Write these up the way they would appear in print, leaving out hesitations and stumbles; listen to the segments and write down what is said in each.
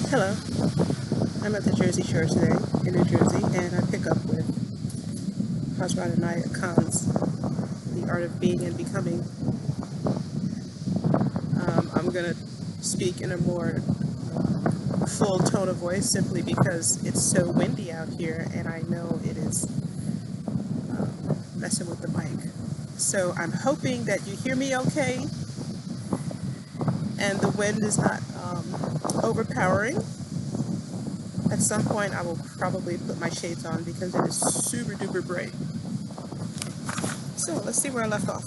Hello, I'm at the Jersey Shore today in New Jersey, and I pick up with Hazrat Inayat Khan's The Art of Being and Becoming. I'm going to speak in a more full tone of voice simply because it's so windy out here and I know it is messing with the mic. So I'm hoping that you hear me okay and the wind is not overpowering. At some point I will probably put my shades on because it is super duper bright. So let's see where I left off.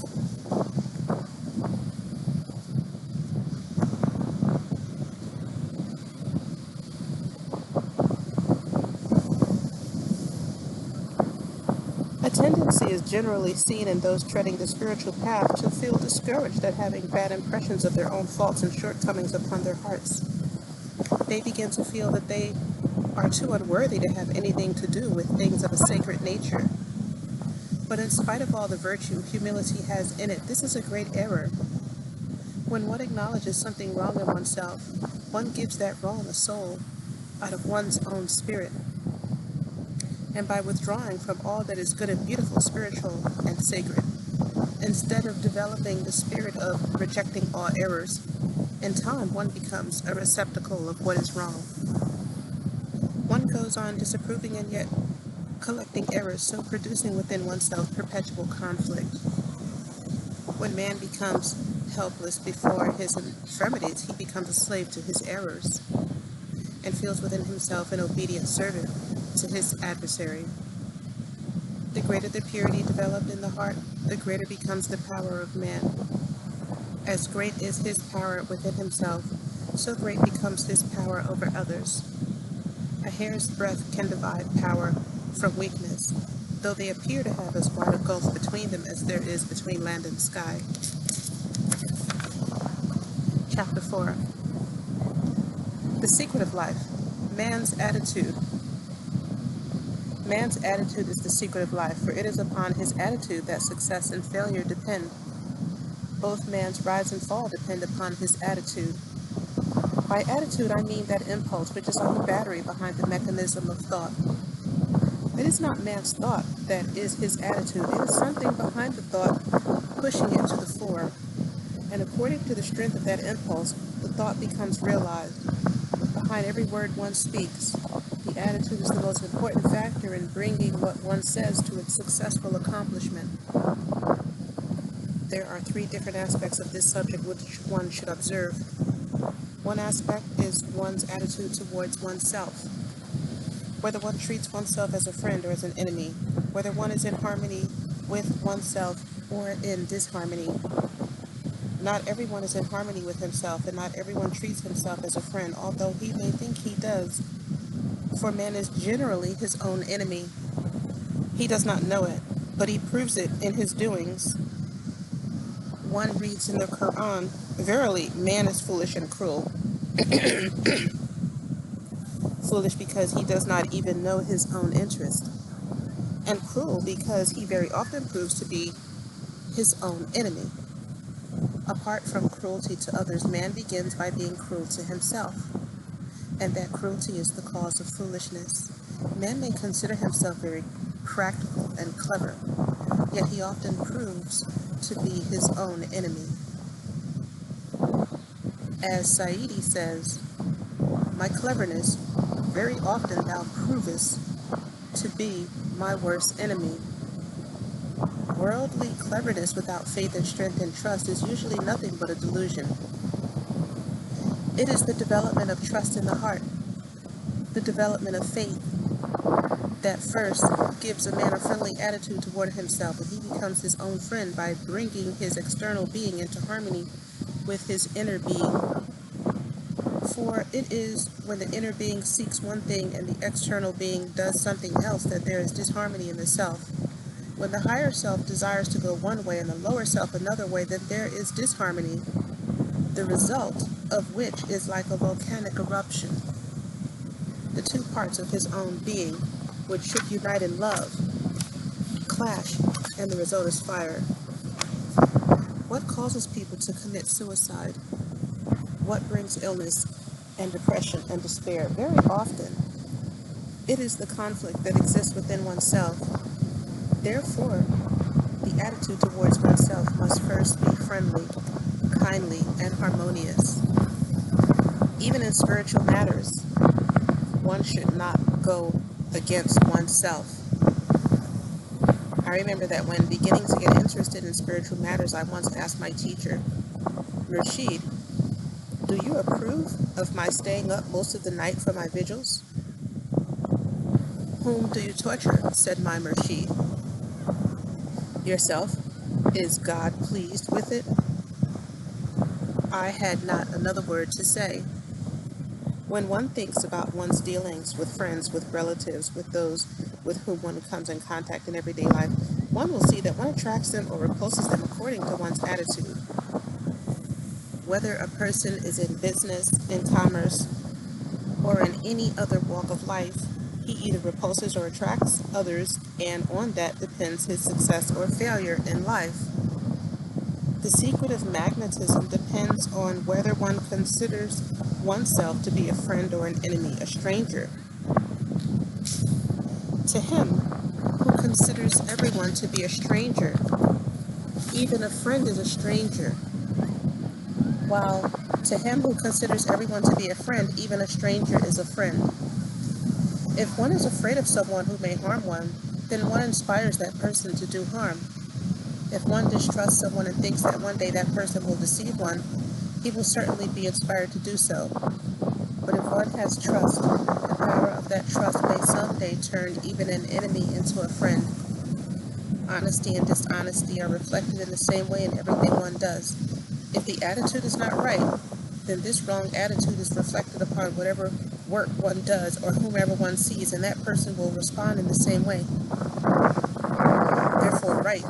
A tendency is generally seen in those treading the spiritual path to feel discouraged at having bad impressions of their own faults and shortcomings upon their hearts. They begin to feel that they are too unworthy to have anything to do with things of a sacred nature. But in spite of all the virtue humility has in it, this is a great error. When one acknowledges something wrong in oneself, one gives that wrong a soul out of one's own spirit. And by withdrawing from all that is good and beautiful, spiritual and sacred, instead of developing the spirit of rejecting all errors, in time one becomes a receptacle of what is wrong. One goes on disapproving and yet collecting errors, so producing within oneself perpetual conflict. When man becomes helpless before his infirmities, he becomes a slave to his errors and feels within himself an obedient servant to his adversary. The greater the purity developed in the heart, the greater becomes the power of man. As great is his power within himself, so great becomes his power over others. A hair's breadth can divide power from weakness, though they appear to have as wide a gulf between them as there is between land and sky. Chapter 4. The Secret of Life. Man's Attitude. Man's attitude is the secret of life, for it is upon his attitude that success and failure depend. Both man's rise and fall depend upon his attitude. By attitude, I mean that impulse which is like the battery behind the mechanism of thought. It is not man's thought that is his attitude. It is something behind the thought pushing it to the fore. And according to the strength of that impulse, the thought becomes realized. Behind every word one speaks, the attitude is the most important factor in bringing what one says to its successful accomplishment. There are three different aspects of this subject which one should observe. One aspect is one's attitude towards oneself. Whether one treats oneself as a friend or as an enemy, whether one is in harmony with oneself or in disharmony. Not everyone is in harmony with himself, and not everyone treats himself as a friend, although he may think he does. For man is generally his own enemy. He does not know it, but he proves it in his doings. One reads in the Quran, "Verily, man is foolish and cruel." Foolish because he does not even know his own interest, and cruel because he very often proves to be his own enemy. Apart from cruelty to others, man begins by being cruel to himself, and that cruelty is the cause of foolishness. Man may consider himself very practical and clever, yet he often proves to be his own enemy. As Saidi says, "My cleverness very often thou provest to be my worst enemy." Worldly cleverness without faith and strength and trust is usually nothing but a delusion. It is the development of trust in the heart, the development of faith, that first gives a man a friendly attitude toward himself, and he becomes his own friend by bringing his external being into harmony with his inner being. For it is when the inner being seeks one thing and the external being does something else that there is disharmony in the self. When the higher self desires to go one way and the lower self another way, then there is disharmony, the result of which is like a volcanic eruption. The two parts of his own being, which should unite in love, clash, and the result is fire. What causes people to commit suicide? What brings illness? and depression and despair. Very often, it is the conflict that exists within oneself. Therefore, the attitude towards oneself must first be friendly, kindly, and harmonious. Even in spiritual matters, one should not go against oneself. I remember that when beginning to get interested in spiritual matters, I once asked my teacher, Rashid, do you approve of my staying up most of the night for my vigils? Whom do you torture? Said my Murshid. Yourself. Is God pleased with it? I had not another word to say. When one thinks about one's dealings with friends, with relatives, with those with whom one comes in contact in everyday life, one will see that one attracts them or repulses them according to one's attitude. Whether a person is in business, in commerce, or in any other walk of life, he either repulses or attracts others, and on that depends his success or failure in life. The secret of magnetism depends on whether one considers oneself to be a friend or an enemy, a stranger. To him who considers everyone to be a stranger, even a friend is a stranger, while to him who considers everyone to be a friend, even a stranger is a friend. If one is afraid of someone who may harm one, then one inspires that person to do harm. If one distrusts someone and thinks that one day that person will deceive one, he will certainly be inspired to do so. But if one has trust, the power of that trust may someday turn even an enemy into a friend. Honesty and dishonesty are reflected in the same way in everything one does. If the attitude is not right, then this wrong attitude is reflected upon whatever work one does or whomever one sees, and that person will respond in the same way. Therefore, right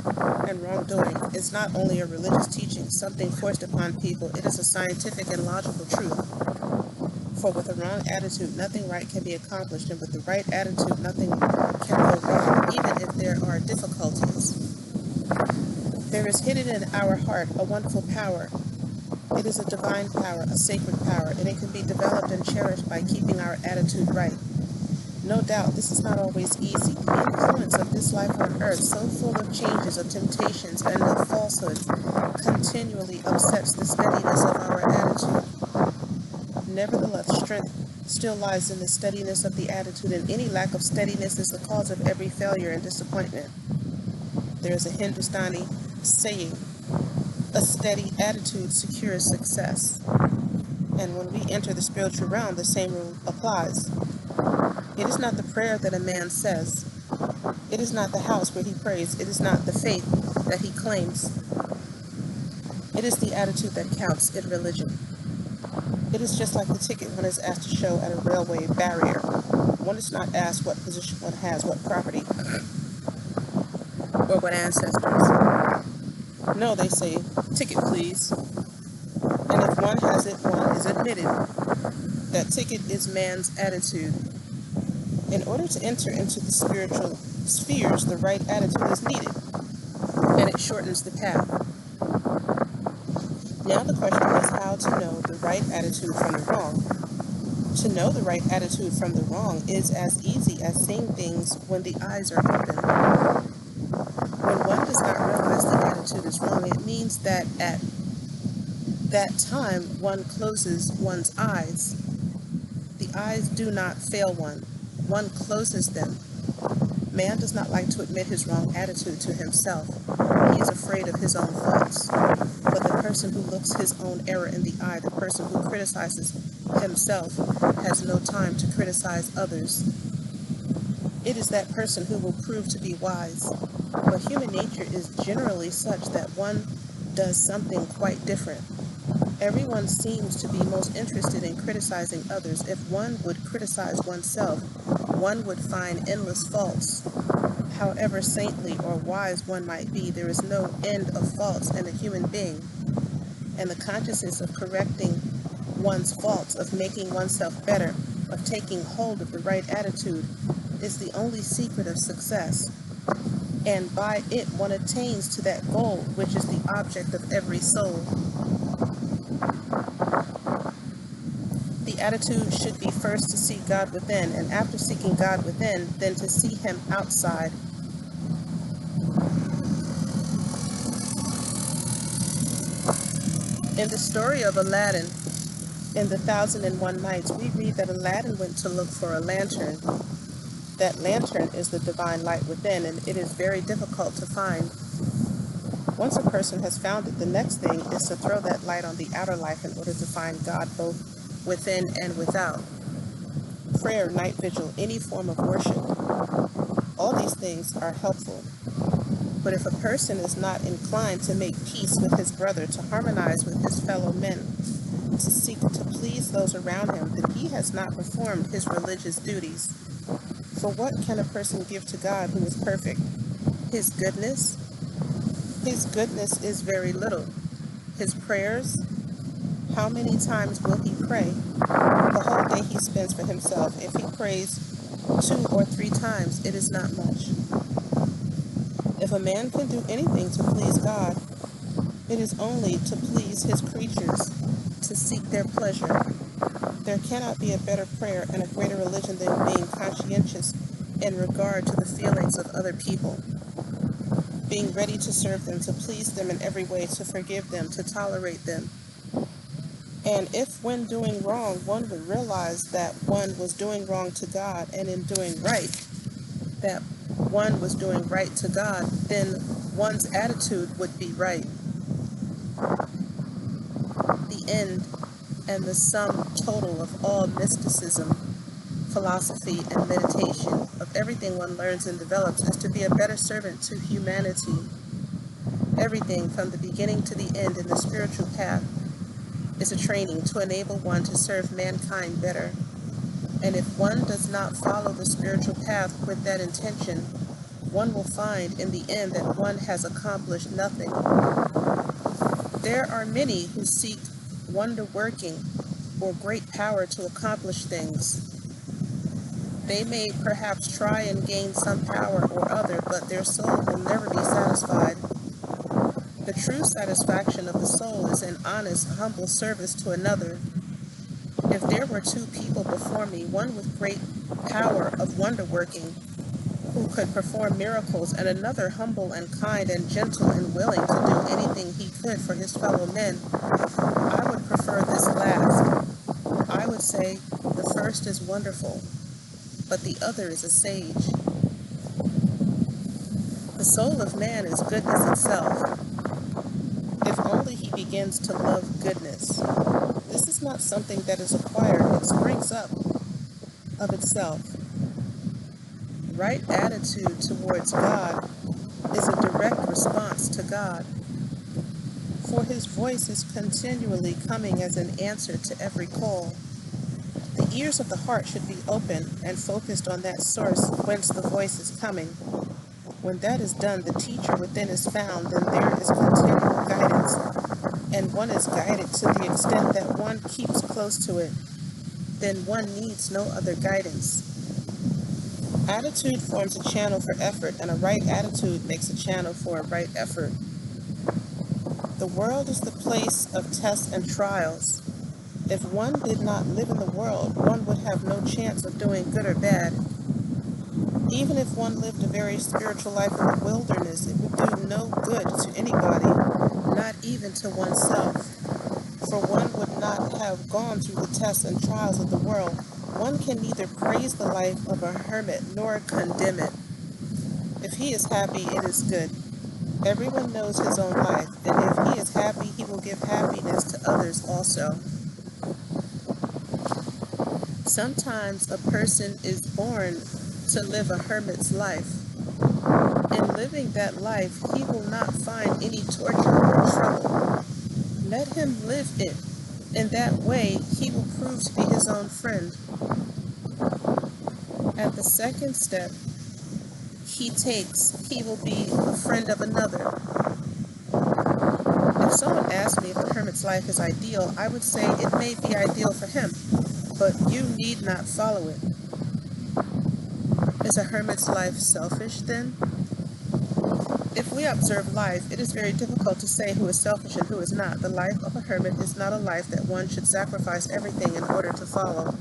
and wrongdoing is not only a religious teaching, something forced upon people, it is a scientific and logical truth. For with a wrong attitude, nothing right can be accomplished, and with the right attitude, nothing can go wrong, even if there are difficulties. There is hidden in our heart a wonderful power. It is a divine power, a sacred power, and it can be developed and cherished by keeping our attitude right. No doubt, this is not always easy. The influence of this life on earth, so full of changes, of temptations, and of falsehoods, continually upsets the steadiness of our attitude. Nevertheless, strength still lies in the steadiness of the attitude, and any lack of steadiness is the cause of every failure and disappointment. There is a Hindustani saying, a steady attitude secures success. And when we enter the spiritual realm, the same rule applies. It is not the prayer that a man says. It is not the house where he prays. It is not the faith that he claims. It is the attitude that counts in religion. It is just like the ticket one is asked to show at a railway barrier. One is not asked what position one has, what property, or what ancestors. No, they say, ticket please. And if one has it, one is admitted. That ticket is man's attitude. In order to enter into the spiritual spheres, the right attitude is needed, and it shortens the path. Now the question is how to know the right attitude from the wrong. To know the right attitude from the wrong is as easy as seeing things when the eyes are open. When one does not realize the attitude is wrong, it means that at that time one closes one's eyes. The eyes do not fail one. One closes them. Man does not like to admit his wrong attitude to himself. He is afraid of his own faults. But the person who looks his own error in the eye, the person who criticizes himself, has no time to criticize others. It is that person who will prove to be wise. But human nature is generally such that one does something quite different. Everyone seems to be most interested in criticizing others. If one would criticize oneself, one would find endless faults. However saintly or wise one might be, there is no end of faults in a human being. And the consciousness of correcting one's faults, of making oneself better, of taking hold of the right attitude, is the only secret of success. And by it one attains to that goal which is the object of every soul. The The attitude should be first to seek God within, and after seeking God within, then to see Him outside. In the story of Aladdin, in the 1001 Nights, we read that Aladdin went to look for a lantern. That lantern is the divine light within, and it is very difficult to find. Once a person has found it, the next thing is to throw that light on the outer life in order to find God both within and without. Prayer, night vigil, any form of worship, all these things are helpful. But if a person is not inclined to make peace with his brother, to harmonize with his fellow men, to seek to please those around him, then he has not performed his religious duties. For what can a person give to God who is perfect? His goodness? His goodness is very little. His prayers? How many times will he pray? The whole day he spends for himself. If he prays 2 or 3 times, it is not much. If a man can do anything to please God, it is only to please his creatures, to seek their pleasure. There cannot be a better prayer and a greater religion than being conscientious in regard to the feelings of other people, being ready to serve them, to please them in every way, to forgive them, to tolerate them. And if when doing wrong, one would realize that one was doing wrong to God, and in doing right, that one was doing right to God, then one's attitude would be right. The end and the sum total of all mysticism, philosophy, and meditation, of everything one learns and develops, is to be a better servant to humanity. Everything from the beginning to the end in the spiritual path is a training to enable one to serve mankind better. And if one does not follow the spiritual path with that intention, one will find in the end that one has accomplished nothing. There are many who seek wonder-working or great power to accomplish things. They may perhaps try and gain some power or other, but their soul will never be satisfied. The true satisfaction of the soul is in honest, humble service to another. If there were 2 people before me, one with great power of wonder-working, who could perform miracles, and another humble and kind and gentle and willing to do anything he could for his fellow men, I would prefer this last. I would say the first is wonderful, but the other is a sage. The soul of man is goodness itself. If only he begins to love goodness. This is not something that is acquired, it springs up of itself. Right attitude towards God is a direct response to God, for his voice is continually coming as an answer to every call. The ears of the heart should be open and focused on that source whence the voice is coming. When that is done, the teacher within is found, then there is continual guidance, and one is guided to the extent that one keeps close to it. Then one needs no other guidance. Attitude forms a channel for effort, and a right attitude makes a channel for a right effort. The world is the place of tests and trials. If one did not live in the world, one would have no chance of doing good or bad. Even if one lived a very spiritual life in the wilderness, it would do no good to anybody, not even to oneself. For one would not have gone through the tests and trials of the world. One can neither praise the life of a hermit nor condemn it. If he is happy, it is good. Everyone knows his own life, and if he is happy, he will give happiness to others also. Sometimes a person is born to live a hermit's life. In living that life, he will not find any torture or trouble. Let him live it. In that way, he will prove to be his own friend. At the second step he takes, he will be a friend of another. If someone asked me if a hermit's life is ideal, I would say it may be ideal for him, but you need not follow it. Is a hermit's life selfish then? If we observe life, it is very difficult to say who is selfish and who is not. The life of a hermit is not a life that one should sacrifice everything in order to follow.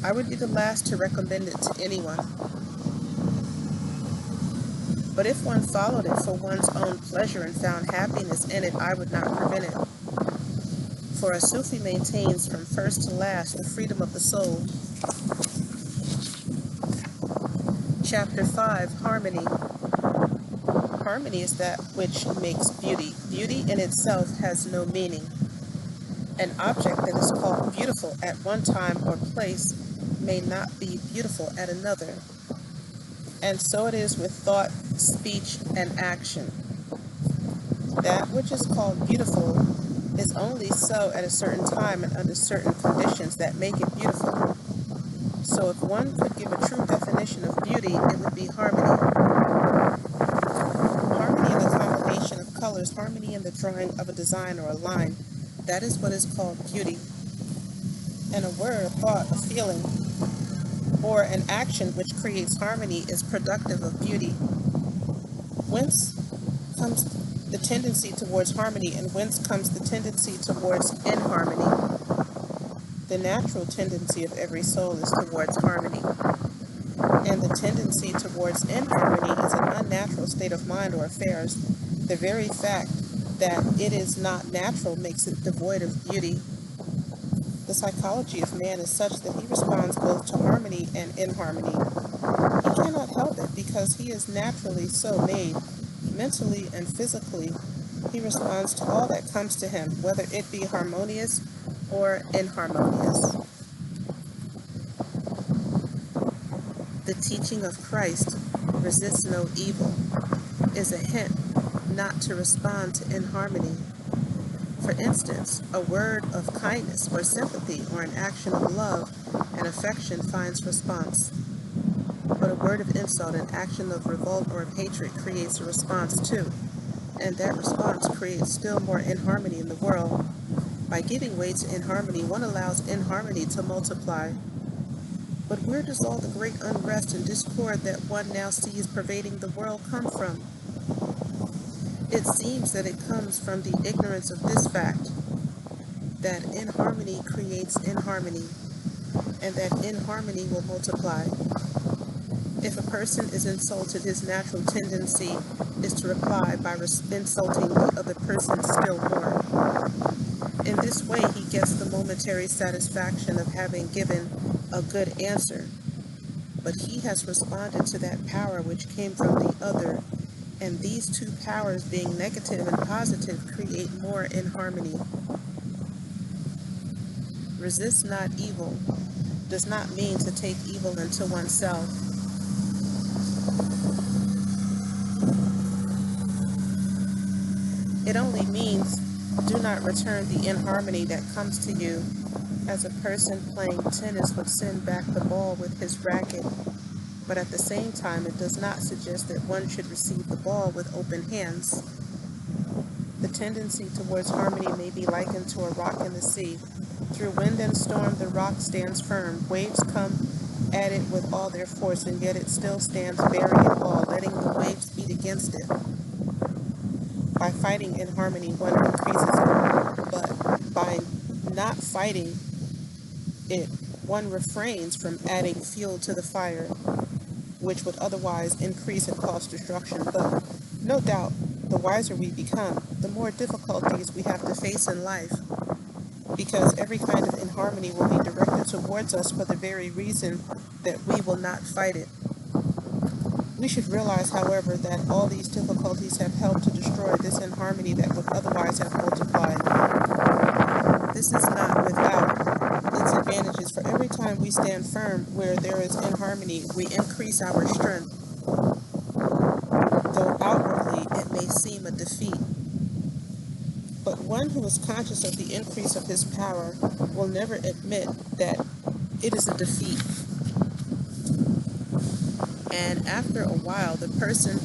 I would be the last to recommend it to anyone. But if one followed it for one's own pleasure and found happiness in it, I would not prevent it. For a Sufi maintains from first to last the freedom of the soul. Chapter 5, Harmony. Harmony is that which makes beauty. Beauty in itself has no meaning. An object that is called beautiful at one time or place may not be beautiful at another. And so it is with thought, speech, and action. That which is called beautiful is only so at a certain time and under certain conditions that make it beautiful. So if one could give a true definition of beauty, it would be harmony. Harmony in the combination of colors, harmony in the drawing of a design or a line, that is what is called beauty. And a word, a thought, a feeling, or an action which creates harmony is productive of beauty. Whence comes the tendency towards harmony, and whence comes the tendency towards inharmony? The natural tendency of every soul is towards harmony, and the tendency towards inharmony is an unnatural state of mind or affairs. The very fact that it is not natural makes it devoid of beauty. The psychology of man is such that he responds both to harmony and inharmony. He cannot help it because he is naturally so made. Mentally and physically, he responds to all that comes to him, whether it be harmonious or inharmonious. The teaching of Christ, resist no evil, is a hint not to respond to inharmony. For instance, a word of kindness or sympathy or an action of love and affection finds response. But a word of insult, an action of revolt or of hatred creates a response too, and that response creates still more inharmony in the world. By giving way to inharmony, one allows inharmony to multiply. But where does all the great unrest and discord that one now sees pervading the world come from? It seems that it comes from the ignorance of this fact, that inharmony creates inharmony, and that inharmony will multiply. If a person is insulted, his natural tendency is to reply by insulting the other person still more. In this way, he gets the momentary satisfaction of having given a good answer, but he has responded to that power which came from the other, and these two powers, being negative and positive, create more inharmony. Resist not evil does not mean to take evil into oneself. It only means do not return the inharmony that comes to you, as a person playing tennis would send back the ball with his racket. But at the same time, it does not suggest that one should receive the ball with open hands. The tendency towards harmony may be likened to a rock in the sea. Through wind and storm, the rock stands firm. Waves come at it with all their force, and yet it still stands very and all, letting the waves beat against it. By fighting in harmony, one increases it, but by not fighting it, one refrains from adding fuel to the fire, which would otherwise increase and cause destruction. But no doubt, the wiser we become, the more difficulties we have to face in life, because every kind of inharmony will be directed towards us for the very reason that we will not fight it. We should realize, however, that all these difficulties have helped to destroy this inharmony that would otherwise have multiplied. This is not without its advantages, for every time we stand firm where there is inharmony, we increase our strength, though outwardly it may seem a defeat. But one who is conscious of the increase of his power will never admit that it is a defeat. And after a while, the person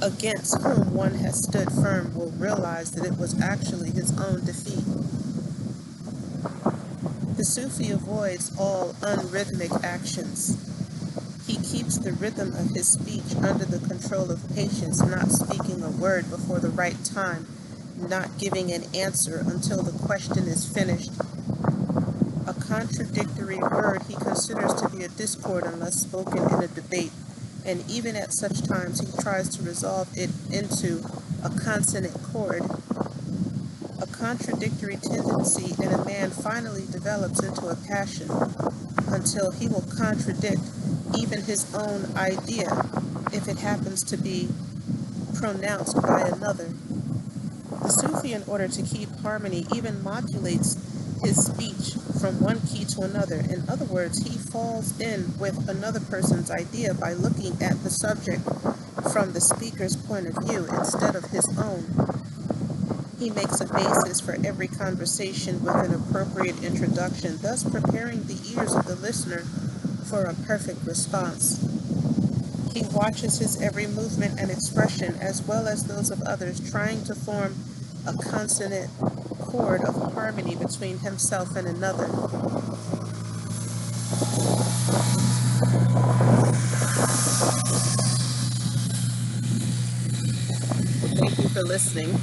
against whom one has stood firm will realize that it was actually his own defeat. The Sufi avoids all unrhythmic actions. He keeps the rhythm of his speech under the control of patience, not speaking a word before the right time, not giving an answer until the question is finished. A contradictory word he considers to be a discord unless spoken in a debate, and even at such times he tries to resolve it into a consonant chord. A contradictory tendency in a man finally develops into a passion, until he will contradict even his own idea if it happens to be pronounced by another. The Sufi, in order to keep harmony, even modulates his speech from one key to another. In other words, he falls in with another person's idea by looking at the subject from the speaker's point of view instead of his own. He makes a basis for every conversation with an appropriate introduction, thus preparing the ears of the listener for a perfect response. He watches his every movement and expression, as well as those of others, trying to form a consonant chord of harmony between himself and another. Thank you for listening.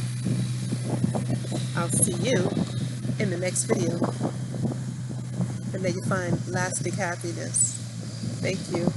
I'll see you in the next video, and may you find lasting happiness. Thank you.